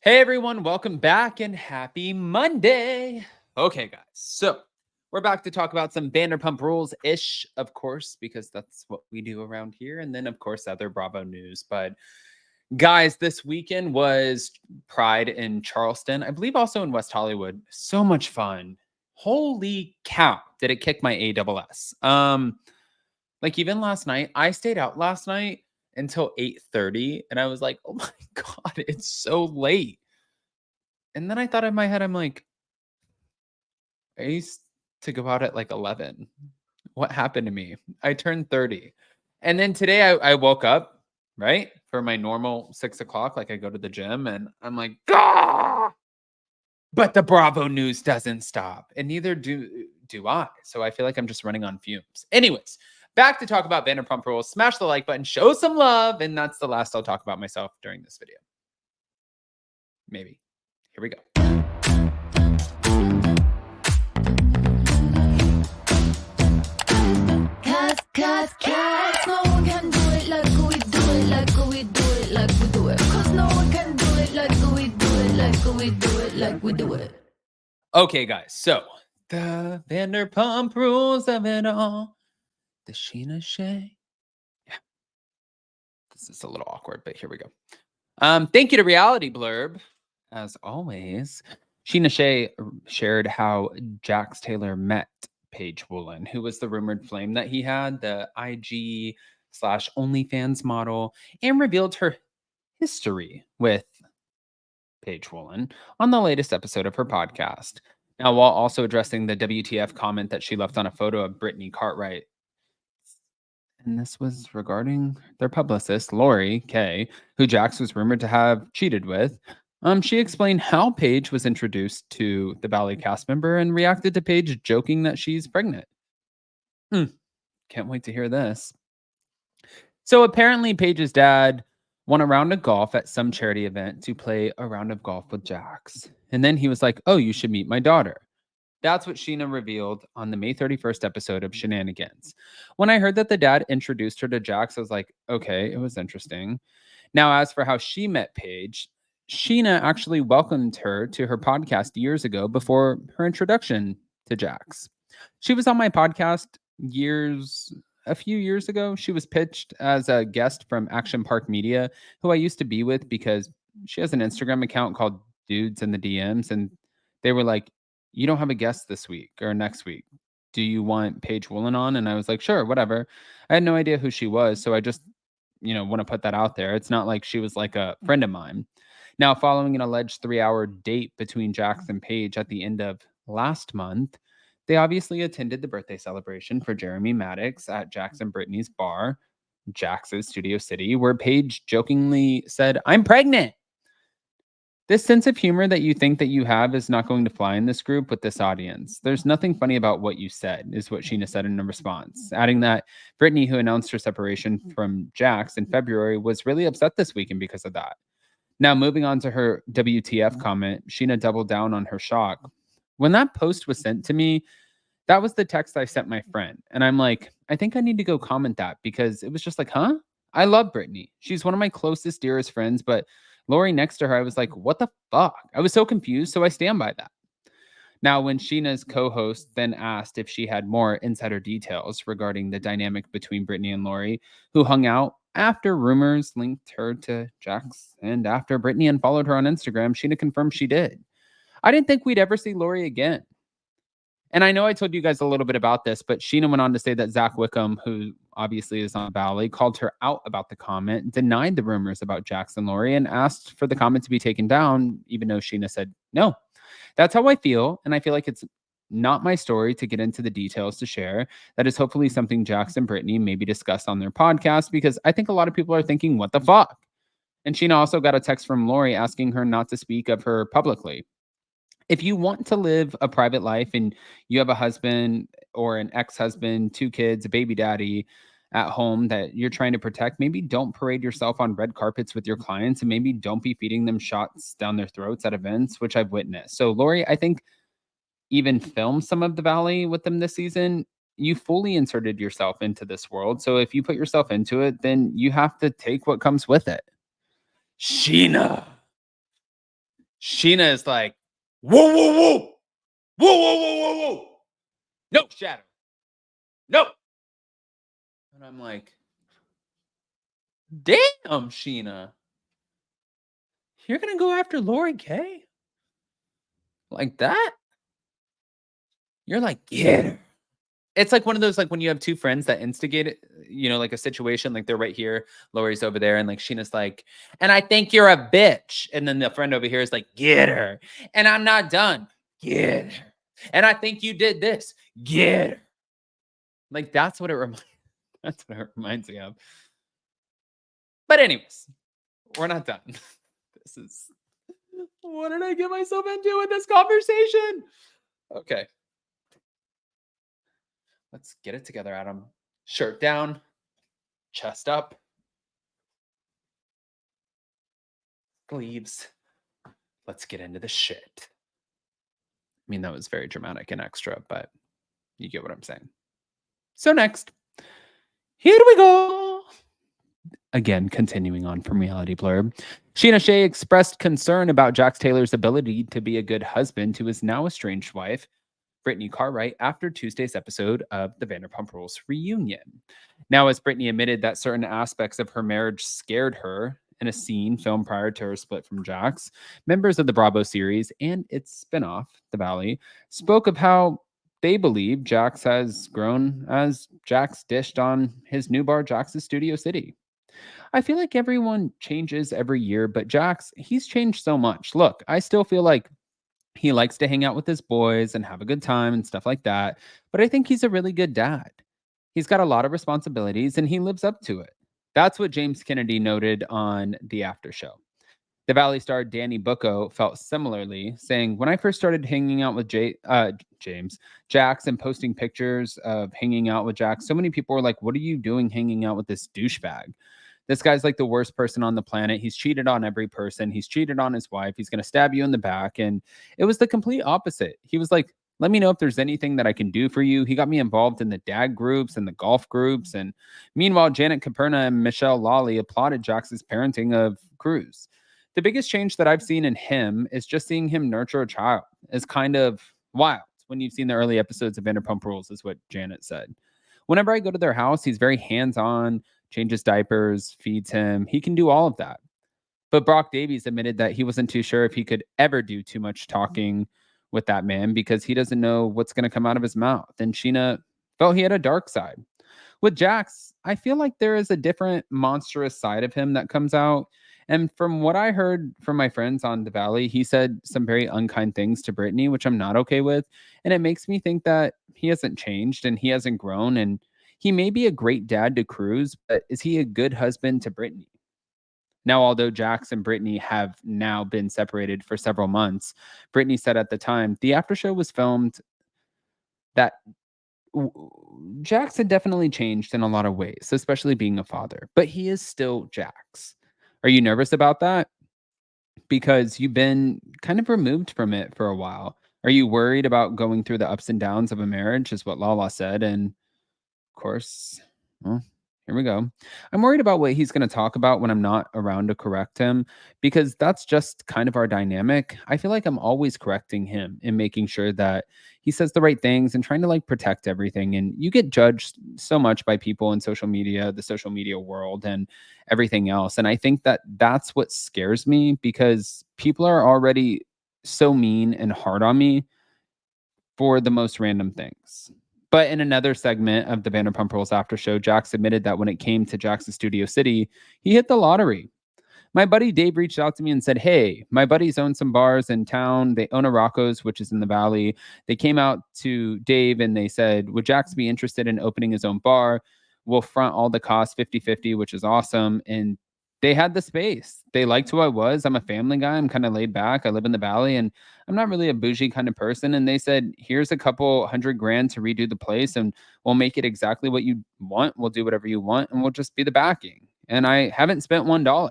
Hey everyone, welcome back and happy Monday. Okay, guys, so we're back to talk about some Vanderpump Rules-ish, of course, because that's what we do around here. And then, of course, other Bravo news. But guys, this weekend was Pride in Charleston. I believe also in West Hollywood. So much fun. Holy cow, did it kick my ASS. Like even last night, I stayed out last night until 8:30 and I was like, "Oh my god, it's so late." And then I thought in my head, I'm like, I used to go out at like 11. What happened to me? I turned 30. And then today I woke up, right? For my normal 6 o'clock. Like I go to the gym and I'm like, "Ah!" But the Bravo news doesn't stop. And neither do I. So I feel like I'm just running on fumes. Anyways, back to talk about Vanderpump Rules. Smash the like button, show some love. And that's the last I'll talk about myself during this video. Maybe. Here we go. Cause no one can do it like we do it, like we do it, like we do it. Cause no one can do it like we do it, like we do it, like we do it. Okay, guys, so the Vanderpump Rules of it all. The Scheana Shay. Yeah, this is a little awkward, but here we go. Thank you to Reality Blurb, as always. Scheana Shay shared how Jax Taylor met Paige Woolen, who was the rumored flame that he had, the IG/OnlyFans model, and revealed her history with Paige Woolen on the latest episode of her podcast. Now, while also addressing the WTF comment that she left on a photo of Brittany Cartwright, and this was regarding their publicist, Lori Kay, who Jax was rumored to have cheated with. She explained how Paige was introduced to the Ballet cast member and reacted to Paige joking that she's pregnant. Can't wait to hear this. So apparently, Paige's dad won a round of golf at some charity event to play a round of golf with Jax. And then he was like, "Oh, you should meet my daughter." That's what Scheana revealed on the May 31st episode of Shenanigans. When I heard that the dad introduced her to Jax, I was like, okay, it was interesting. Now, as for how she met Paige, Scheana actually welcomed her to her podcast years ago before her introduction to Jax. She was on my podcast a few years ago. She was pitched as a guest from Action Park Media, who I used to be with because she has an Instagram account called Dudes in the DMs. And they were like, "You don't have a guest this week or next week. Do you want Paige Woolen on?" And I was like, "Sure, whatever." I had no idea who she was. So I just, want to put that out there. It's not like she was like a friend of mine. Now, following an alleged 3-hour date between Jax and Paige at the end of last month, they obviously attended the birthday celebration for Jeremy Maddox at Jax and Brittany's bar, Jax's Studio City, where Paige jokingly said, "I'm pregnant." This sense of humor that you think that you have is not going to fly in this group with this audience. There's nothing funny about what you said, is what Scheana said in a response, adding that Brittany, who announced her separation from Jax in February, was really upset this weekend because of that. Now, moving on to her WTF comment, Scheana doubled down on her shock. When that post was sent to me, that was the text I sent my friend. And I'm like, I think I need to go comment that because it was just like, huh? I love Brittany. She's one of my closest, dearest friends, but Lori next to her, I was like, what the fuck? I was so confused, so I stand by that. Now, when Sheena's co-host then asked if she had more insider details regarding the dynamic between Brittany and Lori, who hung out after rumors linked her to Jax and after Brittany unfollowed her on Instagram, Scheana confirmed she did. I didn't think we'd ever see Lori again. And I know I told you guys a little bit about this, but Scheana went on to say that Zach Wickham, who obviously is on Ballet, called her out about the comment, denied the rumors about Jax and Lori, and asked for the comment to be taken down, even though Scheana said no. That's how I feel, and I feel like it's not my story to get into the details to share. That is hopefully something Jax and Brittany maybe discuss on their podcast, because I think a lot of people are thinking, what the fuck? And Scheana also got a text from Lori asking her not to speak of her publicly. If you want to live a private life and you have a husband or an ex-husband, 2 kids, a baby daddy at home that you're trying to protect, maybe don't parade yourself on red carpets with your clients, and maybe don't be feeding them shots down their throats at events, which I've witnessed. So Lori, I think, even filmed some of the Valley with them this season. You fully inserted yourself into this world. So if you put yourself into it, then you have to take what comes with it. Scheana. Scheana is like, whoa, whoa, whoa. Whoa, whoa, whoa, whoa, whoa. No, Shadow. No. And I'm like, damn, Scheana. You're going to go after Lori Kay? Like that? You're like, get her. It's like one of those, like when you have two friends that instigate it, like a situation, like they're right here, Lori's over there, and like Sheena's like, and I think you're a bitch. And then the friend over here is like, get her. And I'm not done. Get her. And I think you did this. Get her. Like that's what it reminds me of. But anyways, we're not done. This is what did I get myself into with this conversation? Okay. Let's get it together, Adam. Shirt down, chest up, sleeves. Let's get into the shit. I mean, that was very dramatic and extra, but you get what I'm saying. So next, here we go. Again, continuing on from Reality Blurb. Scheana Shay expressed concern about Jax Taylor's ability to be a good husband to his now estranged wife, Brittany Cartwright, after Tuesday's episode of the Vanderpump Rules reunion. Now, as Brittany admitted that certain aspects of her marriage scared her in a scene filmed prior to her split from Jax, members of the Bravo series and its spinoff, The Valley, spoke of how they believe Jax has grown as Jax dished on his new bar, Jax's Studio City. I feel like everyone changes every year, but Jax, he's changed so much. Look, I still feel like he likes to hang out with his boys and have a good time and stuff like that. But I think he's a really good dad. He's got a lot of responsibilities and he lives up to it. That's what James Kennedy noted on the after show. The Valley star Danny Bucco felt similarly, saying, when I first started hanging out with Jax and posting pictures of hanging out with Jax, so many people were like, what are you doing hanging out with this douchebag? This guy's like the worst person on the planet. He's cheated on every person. He's cheated on his wife. He's going to stab you in the back. And it was the complete opposite. He was like, let me know if there's anything that I can do for you. He got me involved in the dad groups and the golf groups. And meanwhile, Janet Caperna and Michelle Lawley applauded Jax's parenting of Cruz. The biggest change that I've seen in him is just seeing him nurture a child. Is kind of wild when you've seen the early episodes of Vanderpump Rules, is what Janet said. Whenever I go to their house, he's very hands-on, changes diapers, feeds him. He can do all of that. But Brock Davies admitted that he wasn't too sure if he could ever do too much talking with that man because he doesn't know what's going to come out of his mouth. And Scheana felt he had a dark side. With Jax, I feel like there is a different monstrous side of him that comes out. And from what I heard from my friends on the Valley, he said some very unkind things to Brittany, which I'm not okay with. And it makes me think that he hasn't changed and he hasn't grown. And he may be a great dad to Cruz, but is he a good husband to Brittany? Now, although Jax and Brittany have now been separated for several months, Brittany said at the time the after show was filmed that Jax had definitely changed in a lot of ways, especially being a father, but he is still Jax. Are you nervous about that? Because you've been kind of removed from it for a while. Are you worried about going through the ups and downs of a marriage, is what Lala said. And of course, well, here we go. I'm worried about what he's going to talk about when I'm not around to correct him, because that's just kind of our dynamic. I feel like I'm always correcting him and making sure that he says the right things and trying to like protect everything. And you get judged so much by people in social media, the social media world, and everything else. And I think that that's what scares me, because people are already so mean and hard on me for the most random things. But in another segment of the Vanderpump Rules after show, Jax admitted that when it came to Jax's Studio City, he hit the lottery. My buddy Dave reached out to me and said, hey, my buddies own some bars in town. They own a Rocco's, which is in the Valley. They came out to Dave and they said, would Jax be interested in opening his own bar? We'll front all the costs 50-50, which is awesome. And they had the space. They liked who I was. I'm a family guy. I'm kind of laid back. I live in the Valley and I'm not really a bougie kind of person. And they said, here's a couple $100,000 to redo the place and we'll make it exactly what you want. We'll do whatever you want and we'll just be the backing. And I haven't spent $1.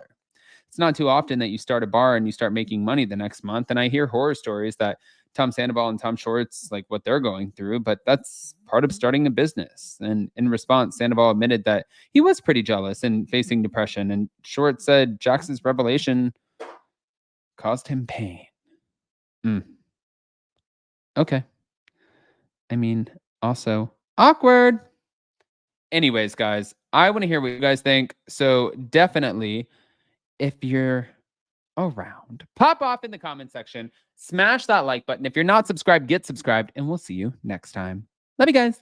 It's not too often that you start a bar and you start making money the next month. And I hear horror stories that Tom Sandoval and Tom Shorts, like what they're going through, but that's part of starting a business. And in response, Sandoval admitted that he was pretty jealous and facing depression. And Short said Jax's revelation caused him pain. Mm. Okay. I mean, also awkward. Anyways, guys, I want to hear what you guys think. So definitely, if you're around, pop off in the comment section, smash that like button. If you're not subscribed, get subscribed, and we'll see you next time. Love you guys.